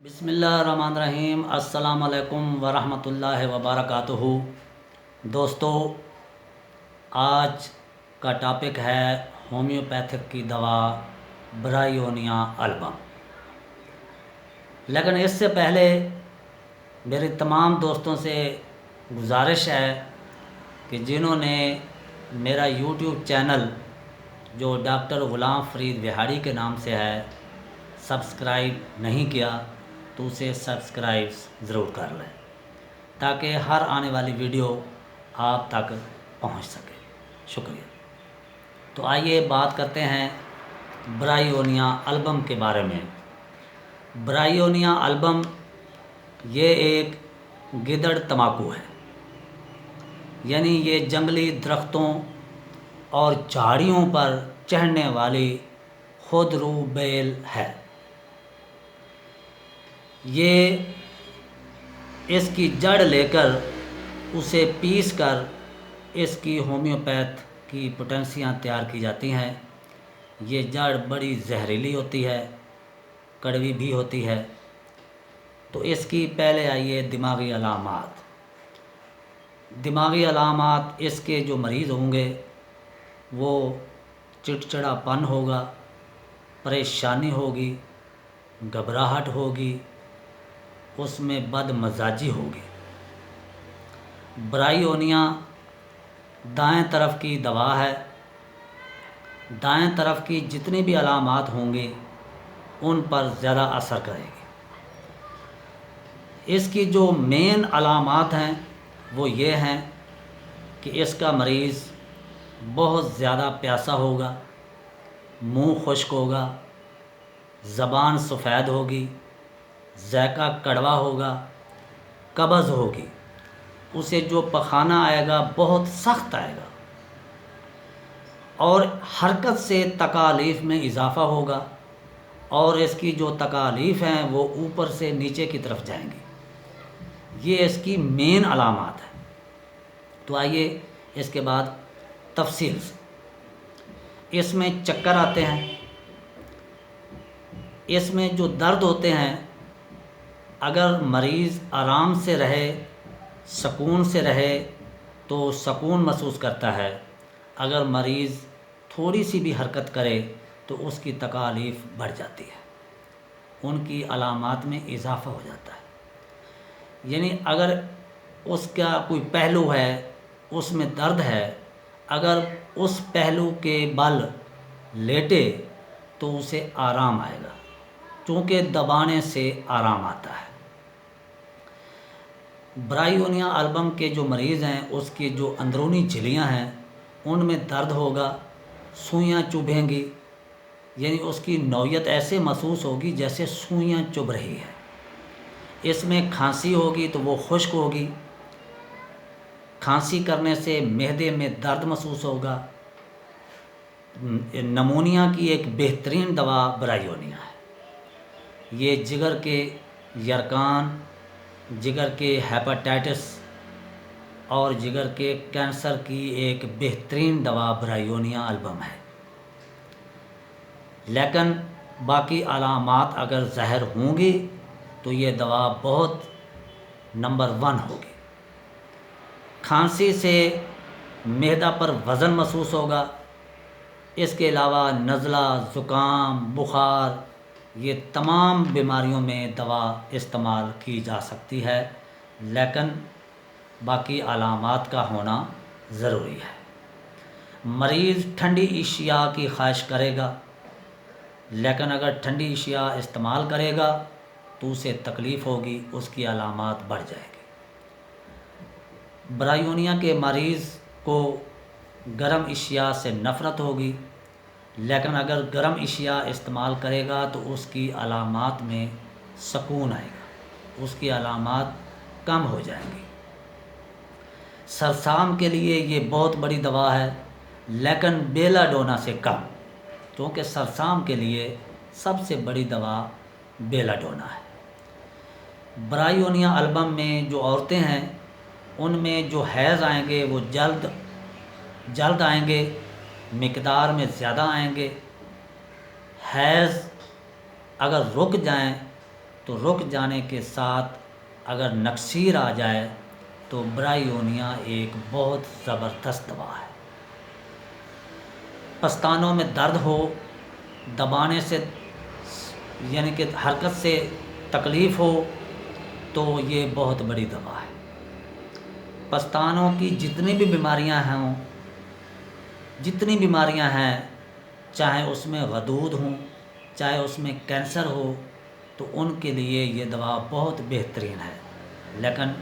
بسم اللہ الرحمن الرحیم۔ السلام علیکم ورحمۃ اللہ وبرکاتہ۔ دوستو، آج کا ٹاپک ہے ہومیوپیتھک کی دوا برائیونیا البم۔ لیکن اس سے پہلے میری تمام دوستوں سے گزارش ہے کہ جنہوں نے میرا یوٹیوب چینل جو ڈاکٹر غلام فرید وہاڑی کے نام سے ہے سبسکرائب نہیں کیا تو اسے سبسکرائب ضرور کر لیں تاکہ ہر آنے والی ویڈیو آپ تک پہنچ سکے۔ شکریہ۔ تو آئیے بات کرتے ہیں برائیونیا البم کے بارے میں۔ برائیونیا البم یہ ایک گیدڑ تمباکو ہے، یعنی یہ جنگلی درختوں اور جھاڑیوں پر چڑھنے والی خودرو بیل ہے۔ یہ اس کی جڑ لے کر اسے پیس کر اس کی ہومیوپیتھ کی پوٹنسیاں تیار کی جاتی ہیں۔ یہ جڑ بڑی زہریلی ہوتی ہے، کڑوی بھی ہوتی ہے۔ تو اس کی پہلے آئیے دماغی علامات۔ دماغی علامات اس کے جو مریض ہوں گے وہ چڑچڑا پن ہوگا، پریشانی ہوگی، گھبراہٹ ہوگی، اس میں بد مزاجی ہوگی۔ برائیونیا دائیں طرف کی دوا ہے۔ دائیں طرف کی جتنی بھی علامات ہوں گی ان پر زیادہ اثر کرے گی۔ اس کی جو مین علامات ہیں وہ یہ ہیں کہ اس کا مریض بہت زیادہ پیاسا ہوگا، منہ خشک ہوگا، زبان سفید ہوگی، ذائقہ کڑوا ہوگا، قبض ہوگی، اسے جو پخانہ آئے گا بہت سخت آئے گا، اور حرکت سے تکالیف میں اضافہ ہوگا، اور اس کی جو تکالیف ہیں وہ اوپر سے نیچے کی طرف جائیں گی۔ یہ اس کی مین علامات ہے۔ تو آئیے اس کے بعد تفصیل سے۔ اس میں چکر آتے ہیں، اس میں جو درد ہوتے ہیں، اگر مریض آرام سے رہے، سکون سے رہے تو سکون محسوس کرتا ہے۔ اگر مریض تھوڑی سی بھی حرکت کرے تو اس کی تکالیف بڑھ جاتی ہے، ان کی علامات میں اضافہ ہو جاتا ہے۔ یعنی اگر اس کا کوئی پہلو ہے اس میں درد ہے، اگر اس پہلو کے بل لیٹے تو اسے آرام آئے گا، چونکہ دبانے سے آرام آتا ہے۔ برائیونیا البم کے جو مریض ہیں اس کی جو اندرونی جھلیاں ہیں ان میں درد ہوگا، سوئیاں چبھیں گی، یعنی اس کی نوعیت ایسے محسوس ہوگی جیسے سوئیاں چبھ رہی ہے۔ اس میں کھانسی ہوگی تو وہ خشک ہوگی، کھانسی کرنے سے معدے میں درد محسوس ہوگا۔ نمونیا کی ایک بہترین دوا برائیونیا ہے۔ یہ جگر کے یرقان، جگر کے ہیپاٹائٹس اور جگر کے کینسر کی ایک بہترین دوا برائیونیا البم ہے۔ لیکن باقی علامات اگر ظاہر ہوں گی تو یہ دوا بہت نمبر 1 ہوگی۔ کھانسی سے معدہ پر وزن محسوس ہوگا۔ اس کے علاوہ نزلہ، زکام، بخار، یہ تمام بیماریوں میں دوا استعمال کی جا سکتی ہے، لیکن باقی علامات کا ہونا ضروری ہے۔ مریض ٹھنڈی اشیاء کی خواہش کرے گا، لیکن اگر ٹھنڈی اشیاء استعمال کرے گا تو اسے تکلیف ہوگی، اس کی علامات بڑھ جائے گی۔ برائیونیا کے مریض کو گرم اشیاء سے نفرت ہوگی، لیکن اگر گرم اشیاء استعمال کرے گا تو اس کی علامات میں سکون آئے گا، اس کی علامات کم ہو جائیں گی۔ سرسام کے لیے یہ بہت بڑی دوا ہے، لیکن بیلا ڈونا سے کم، کیونکہ سرسام کے لیے سب سے بڑی دوا بیلا ڈونا ہے۔ برائیونیا البم میں جو عورتیں ہیں ان میں جو حیض آئیں گے وہ جلد آئیں گے، مقدار میں زیادہ آئیں گے۔ حیض اگر رک جائیں تو رک جانے کے ساتھ اگر نکسیر آ جائے تو برائیونیا ایک بہت زبردست دوا ہے۔ پستانوں میں درد ہو، دبانے سے یعنی کہ حرکت سے تکلیف ہو تو یہ بہت بڑی دوا ہے۔ پستانوں کی جتنی بھی بیماریاں ہیں، چاہے اس میں غدود ہوں، چاہے اس میں کینسر ہو، تو ان کے لیے یہ دوا بہت بہترین ہے، لیکن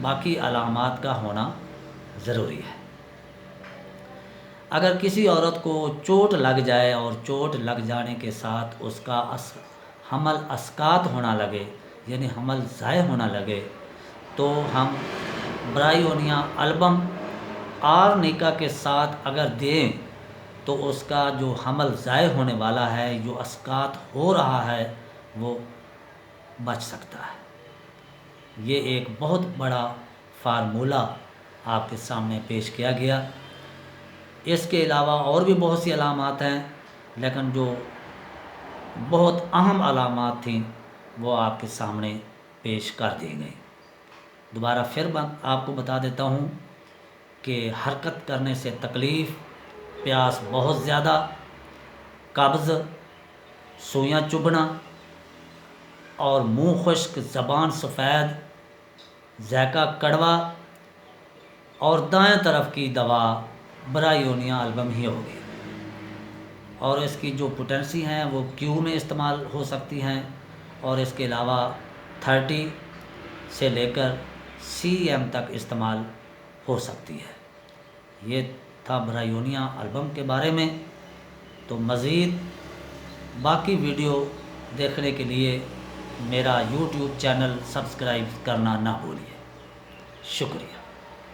باقی علامات کا ہونا ضروری ہے۔ اگر کسی عورت کو چوٹ لگ جائے اور چوٹ لگ جانے کے ساتھ اس کا حمل اسقاط ہونا لگے، یعنی حمل ضائع ہونا لگے، تو ہم برائیونیا البم آرنیکا کے ساتھ اگر دیں تو اس کا جو حمل ضائع ہونے والا ہے، جو اسقاط ہو رہا ہے، وہ بچ سکتا ہے۔ یہ ایک بہت بڑا فارمولہ آپ کے سامنے پیش کیا گیا۔ اس کے علاوہ اور بھی بہت سی علامات ہیں، لیکن جو بہت اہم علامات تھیں وہ آپ کے سامنے پیش کر دی گئی۔ دوبارہ پھر آپ کو بتا دیتا ہوں کہ حرکت کرنے سے تکلیف، پیاس بہت زیادہ، قبض، سوئیاں چبھنا اور منہ خشک، زبان سفید، ذائقہ کڑوا، اور دائیں طرف کی دوا برائیونیا البم ہی ہوگی، اور اس کی جو پوٹینسی ہیں وہ کیو میں استعمال ہو سکتی ہیں، اور اس کے علاوہ 30 سے لے کر CM تک استعمال ہو سکتی ہے۔ یہ تھا برائیونیا البم کے بارے میں۔ تو مزید باقی ویڈیو دیکھنے کے لیے میرا YouTube چینل سبسکرائب کرنا نہ بھولیے۔ شکریہ۔